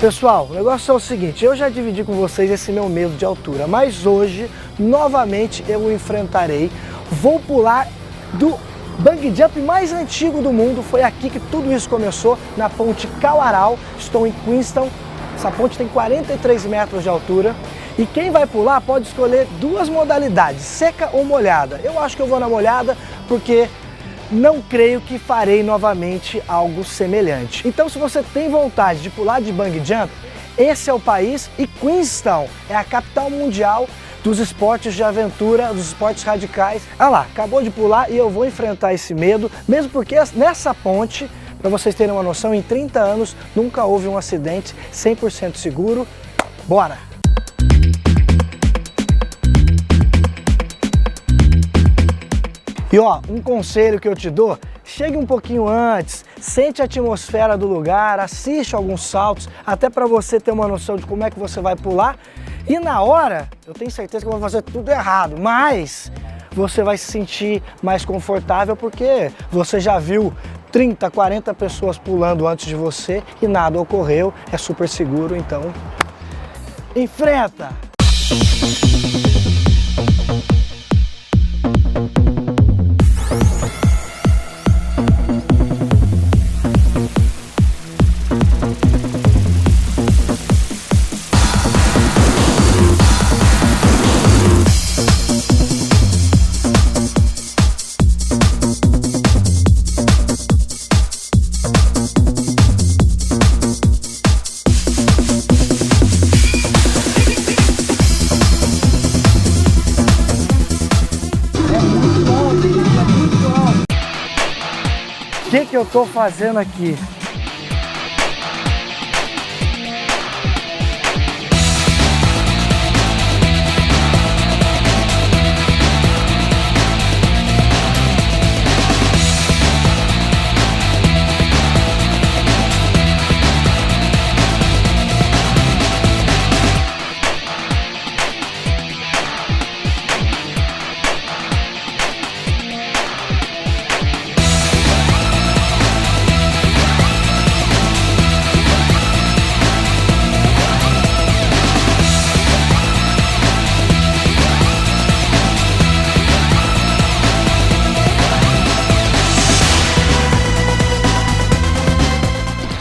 Pessoal, o negócio é o seguinte, eu já dividi com vocês esse meu medo de altura, mas hoje, novamente, eu o enfrentarei. Vou pular do bungee jump mais antigo do mundo, foi aqui que tudo isso começou, na ponte Kawarau. Estou em Queenstown, essa ponte tem 43 metros de altura. E quem vai pular pode escolher duas modalidades, seca ou molhada. Eu acho que eu vou na molhada porque não creio que farei novamente algo semelhante. Então, se você tem vontade de pular de bungee jump, esse é o país, e Queenstown é a capital mundial dos esportes de aventura, dos esportes radicais. Ah lá, acabou de pular e eu vou enfrentar esse medo, mesmo porque nessa ponte, para vocês terem uma noção, em 30 anos nunca houve um acidente 100% seguro. Bora! E ó, um conselho que eu te dou, chegue um pouquinho antes, sente a atmosfera do lugar, assiste alguns saltos, até para você ter uma noção de como é que você vai pular. E na hora, eu tenho certeza que eu vou fazer tudo errado, mas você vai se sentir mais confortável porque você já viu 30, 40 pessoas pulando antes de você e nada ocorreu, é super seguro, então enfrenta! O que eu tô fazendo aqui?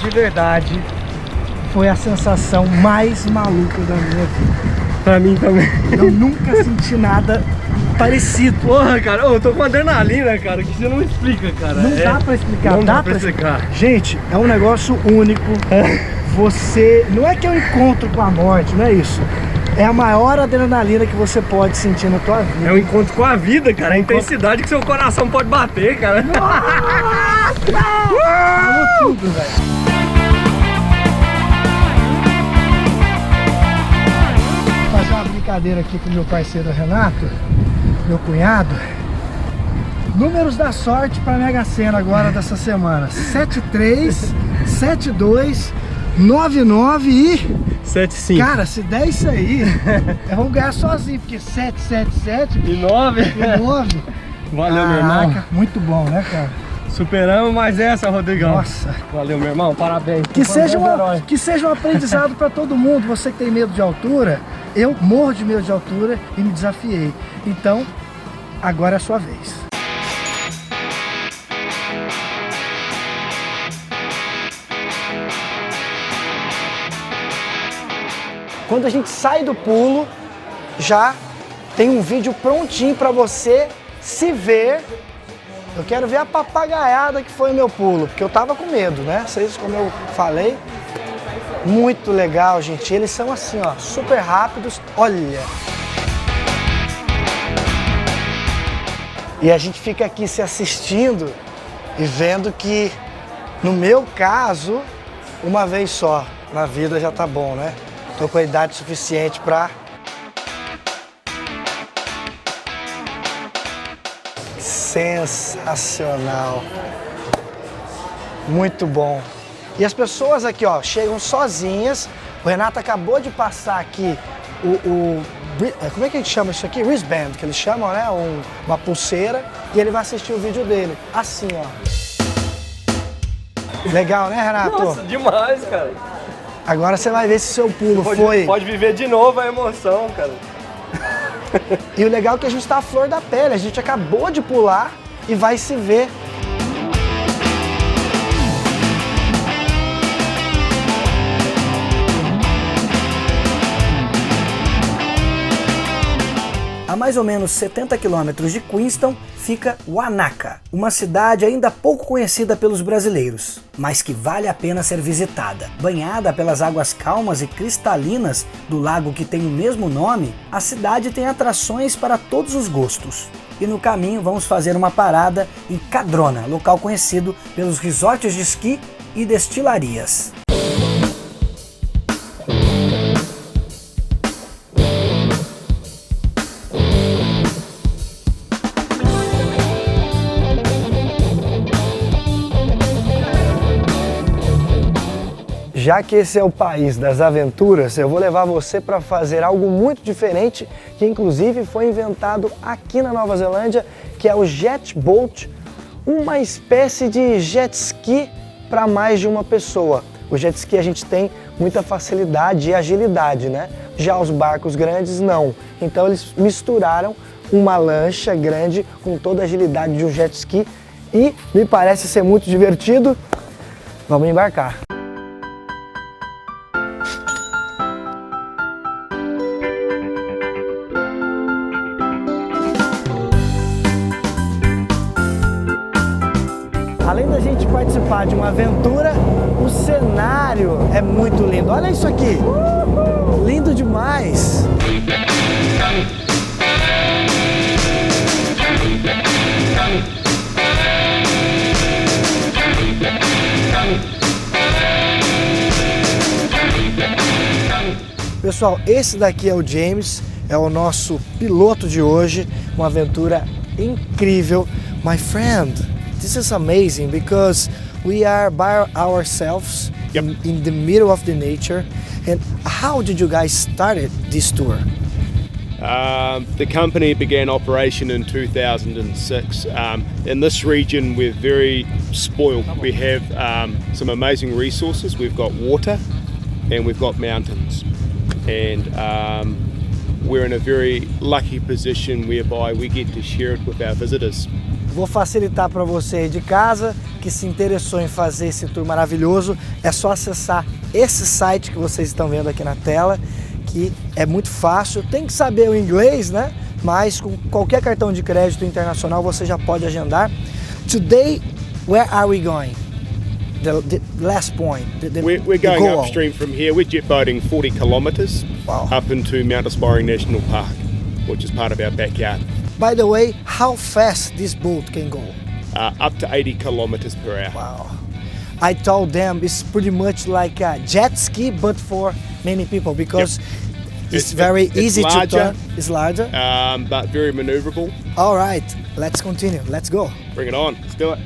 De verdade, foi a sensação mais maluca da minha vida. Pra mim também. Eu nunca senti nada parecido. Porra, cara, eu tô com adrenalina, cara, que você não explica, cara. Não dá pra explicar. Não dá pra explicar. Gente, é um negócio único. Você... Não é que é um encontro com a morte, não é isso. É a maior adrenalina que você pode sentir na tua vida. É um encontro com a vida, cara. A intensidade que seu coração pode bater, cara. Nossa! Falou tudo, velho. Fazer uma brincadeira aqui com meu parceiro Renato, meu cunhado. Números da sorte para Mega Sena agora dessa semana: 73, 72, 99 e 75. Cara, se der isso aí, eu vou ganhar sozinho, porque 777 e 9. E 9. Valeu, meu irmão. Muito bom, né, cara? Superamos mais essa, Rodrigão. Nossa. Valeu, meu irmão. Parabéns. Que seja um aprendizado para todo mundo. Você que tem medo de altura, eu morro de medo de altura e me desafiei. Então, agora é a sua vez. Quando a gente sai do pulo, já tem um vídeo prontinho para você se ver. Eu quero ver a papagaiada que foi o meu pulo, porque eu tava com medo, né? Vocês, como eu falei, muito legal, gente. Eles são assim, ó, super rápidos. Olha! E a gente fica aqui se assistindo e vendo que, no meu caso, uma vez só na vida já tá bom, né? Tô com a idade suficiente pra... Sensacional! Muito bom! E as pessoas aqui, ó, chegam sozinhas. O Renato acabou de passar aqui como é que a gente chama isso aqui? Wristband, que eles chamam, né? Uma pulseira. E ele vai assistir o vídeo dele. Assim, ó. Legal, né, Renato? Nossa, demais, cara. Agora você vai ver se o seu pulo foi... Pode viver de novo a emoção, cara. E o legal é que a gente tá à flor da pele, a gente acabou de pular e vai se ver. A mais ou menos 70 quilômetros de Queenstown fica Wanaka, uma cidade ainda pouco conhecida pelos brasileiros, mas que vale a pena ser visitada. Banhada pelas águas calmas e cristalinas do lago que tem o mesmo nome, a cidade tem atrações para todos os gostos. E no caminho vamos fazer uma parada em Cadrona, local conhecido pelos resorts de esqui e destilarias. Já que esse é o país das aventuras, eu vou levar você para fazer algo muito diferente, que inclusive foi inventado aqui na Nova Zelândia, que é o Jet Boat, uma espécie de jet ski para mais de uma pessoa. O jet ski a gente tem muita facilidade e agilidade, né? Já os barcos grandes não. Então eles misturaram uma lancha grande com toda a agilidade de um jet ski e me parece ser muito divertido. Vamos embarcar. Além da gente participar de uma aventura, o cenário é muito lindo. Olha isso aqui! Lindo demais! Pessoal, esse daqui é o James, é o nosso piloto de hoje. Uma aventura incrível. My friend! This is amazing because we are by ourselves in the middle of the nature. And how did you guys started this tour? The company began operation in 2006. In this region, we're very spoiled. We have some amazing resources. We've got water and we've got mountains. And we're in a very lucky position whereby we get to share it with our visitors. Vou facilitar para você aí de casa que se interessou em fazer esse tour maravilhoso. É só acessar esse site que vocês estão vendo aqui na tela, que é muito fácil. Tem que saber o inglês, né? Mas com qualquer cartão de crédito internacional você já pode agendar. Today, where are we going? The last point. We're going upstream from here. We're jet boating 40 kilometers up into Mount Aspiring National Park, which is part of our backyard. By the way, how fast this boat can go? Up to 80 kilometers per hour. Wow. I told them it's pretty much like a jet ski, but for many people, because it's very easy to turn. It's larger. But very maneuverable. All right, let's continue. Let's go. Bring it on. Let's do it.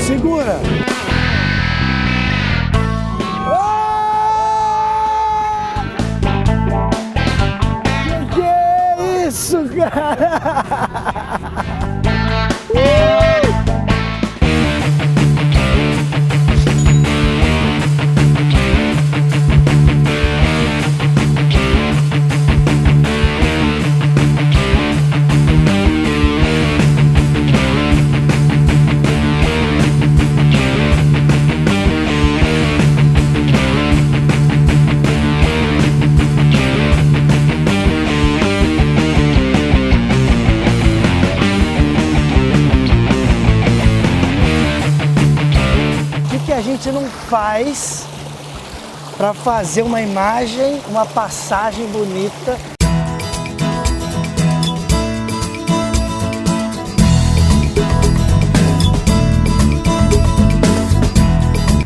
Segura! Que é isso, cara? A gente não faz para fazer uma imagem, uma passagem bonita.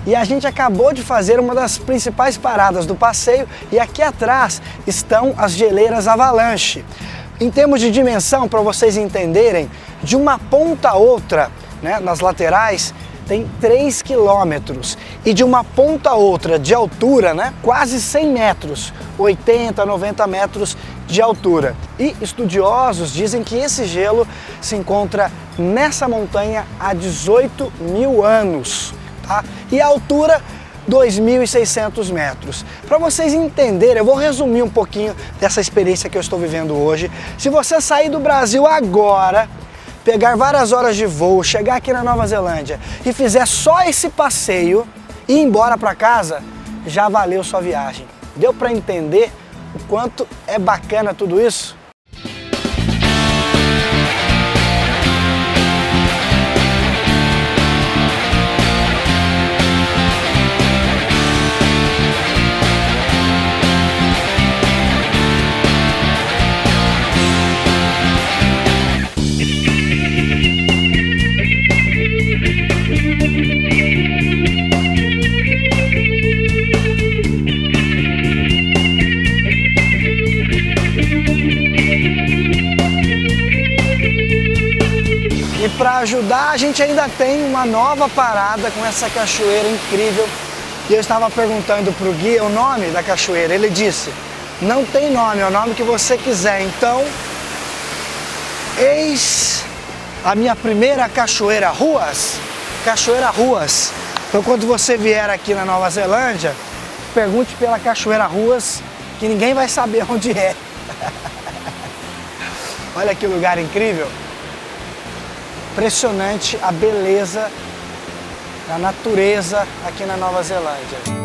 E a gente acabou de fazer uma das principais paradas do passeio e aqui atrás estão as geleiras Avalanche. Em termos de dimensão, para vocês entenderem, de uma ponta a outra, né, nas laterais, tem 3 quilômetros e de uma ponta a outra de altura, né, quase 100 metros, 80, 90 metros de altura. E estudiosos dizem que esse gelo se encontra nessa montanha há 18 mil anos, tá? E a altura 2.600 metros. Para vocês entenderem, eu vou resumir um pouquinho dessa experiência que eu estou vivendo hoje. Se você sair do Brasil agora, pegar várias horas de voo, chegar aqui na Nova Zelândia e fizer só esse passeio e ir embora para casa, já valeu sua viagem. Deu para entender o quanto é bacana tudo isso? E para ajudar, a gente ainda tem uma nova parada com essa cachoeira incrível. E eu estava perguntando para o guia o nome da cachoeira. Ele disse, não tem nome, é o nome que você quiser. Então, eis a minha primeira cachoeira, Ruas. Cachoeira Ruas. Então, quando você vier aqui na Nova Zelândia, pergunte pela Cachoeira Ruas, que ninguém vai saber onde é. Olha que lugar incrível. Impressionante a beleza da natureza aqui na Nova Zelândia.